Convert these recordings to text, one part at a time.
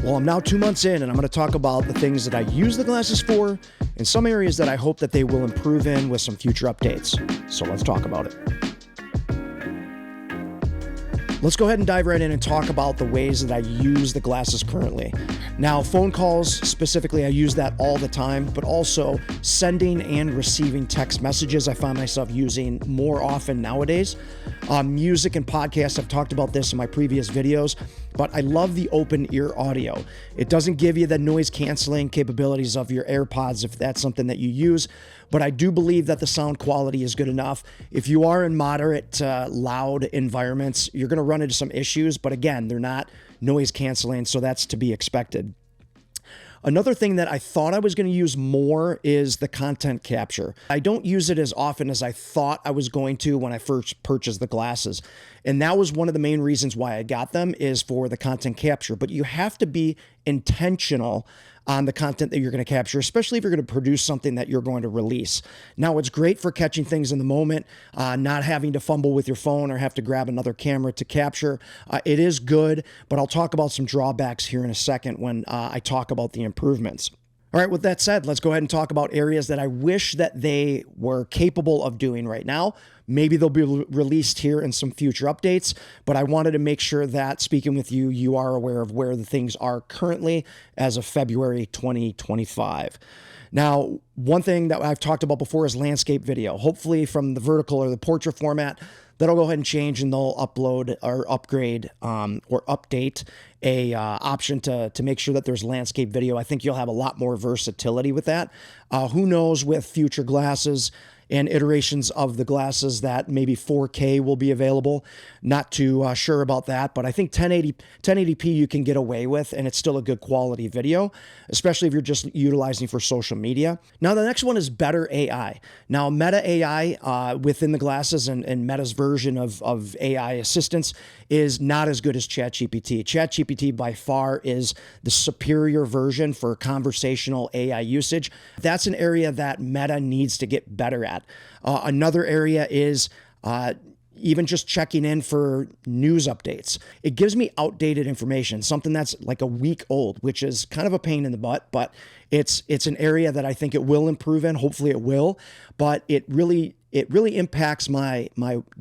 Well, I'm now 2 months in, and I'm going to talk about the things that I use the glasses for and some areas that I hope that they will improve in with some future updates. So let's talk about it. Let's go ahead and dive right in and talk about the ways that I use the glasses currently. Now, phone calls specifically, I use that all the time, but also sending and receiving text messages I find myself using more often nowadays. Music and podcasts, I've talked about this in my previous videos, but I love the open ear audio. It doesn't give you the noise canceling capabilities of your AirPods if that's something that you use, but I do believe that the sound quality is good enough. If you are in moderate loud environments, you're going to run into some issues, but again, they're not noise canceling, so that's to be expected. Another thing that I thought I was going to use more is the content capture. I don't use it as often as I thought I was going to when I first purchased the glasses. And that was one of the main reasons why I got them, is for the content capture. But you have to be intentional on the content that you're going to capture, especially if you're going to produce something that you're going to release. Now, it's great for catching things in the moment, not having to fumble with your phone or have to grab another camera to capture. It is good, but I'll talk about some drawbacks here in a second when I talk about the improvements. All right, with that said, let's go ahead and talk about areas that I wish that they were capable of doing right now. Maybe they'll be released here in some future updates, but I wanted to make sure that speaking with you, you are aware of where the things are currently as of February 2025. Now, one thing that I've talked about before is landscape video. Hopefully from the vertical or the portrait format, that'll go ahead and change, and they'll upload or upgrade or update a option to make sure that there's landscape video. I think you'll have a lot more versatility with that. Who knows with future glasses and iterations of the glasses that maybe 4K will be available. Not too sure about that, but I think 1080p you can get away with, and it's still a good quality video, especially if you're just utilizing for social media. Now, the next one is better AI. Now, Meta AI within the glasses and Meta's version of AI assistance is not as good as ChatGPT. ChatGPT by far is the superior version for conversational AI usage. That's an area that Meta needs to get better at. Another area is even just checking in for news updates. It gives me outdated information, something that's like a week old, which is kind of a pain in the butt, but it's an area that I think it will improve in. Hopefully it will, but it really impacts my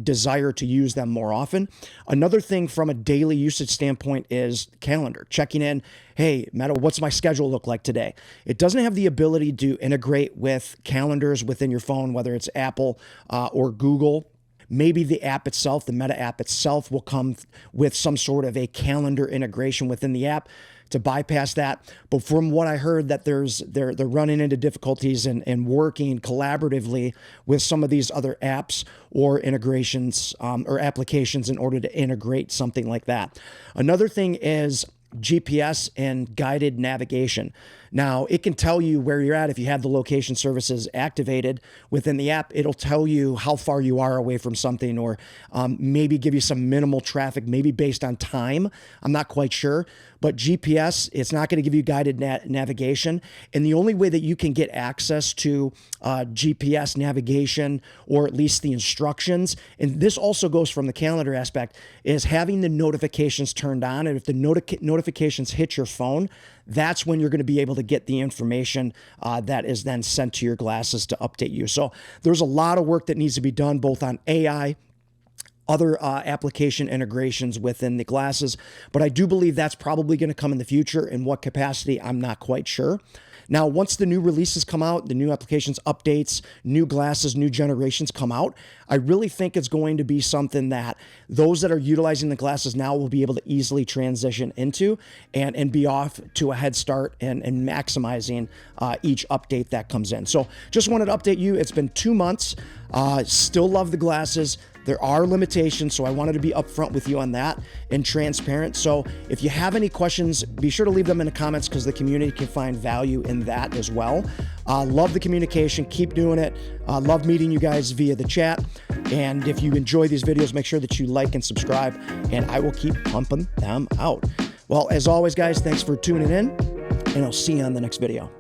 desire to use them more often. Another thing from a daily usage standpoint is calendar, checking in. Hey, Meta, what's my schedule look like today? It doesn't have the ability to integrate with calendars within your phone, whether it's Apple or Google. Maybe the app itself, the Meta app itself, will come with some sort of a calendar integration within the app to bypass that. But from what I heard, that they're running into difficulties and working collaboratively with some of these other apps or integrations or applications in order to integrate something like that. Another thing is GPS and guided navigation. Now, it can tell you where you're at. If you have the location services activated within the app, it'll tell you how far you are away from something, or maybe give you some minimal traffic, maybe based on time. I'm not quite sure. But GPS, it's not going to give you guided navigation. And the only way that you can get access to GPS navigation, or at least the instructions, and this also goes from the calendar aspect, is having the notifications turned on. And if the notifications hit your phone, that's when you're going to be able to get the information that is then sent to your glasses to update you. So there's a lot of work that needs to be done, both on AI, other application integrations within the glasses, but I do believe that's probably going to come in the future. In what capacity, I'm not quite sure. Now, once the new releases come out, the new applications, updates, new glasses, new generations come out, I really think it's going to be something that those that are utilizing the glasses now will be able to easily transition into and be off to a head start and maximizing each update that comes in. So just wanted to update you. It's been 2 months. Still love the glasses. There are limitations, so I wanted to be upfront with you on that and transparent. So if you have any questions, be sure to leave them in the comments, because the community can find value in that as well. Love the communication. Keep doing it. Love meeting you guys via the chat. And if you enjoy these videos, make sure that you like and subscribe, and I will keep pumping them out. Well, as always, guys, thanks for tuning in, and I'll see you on the next video.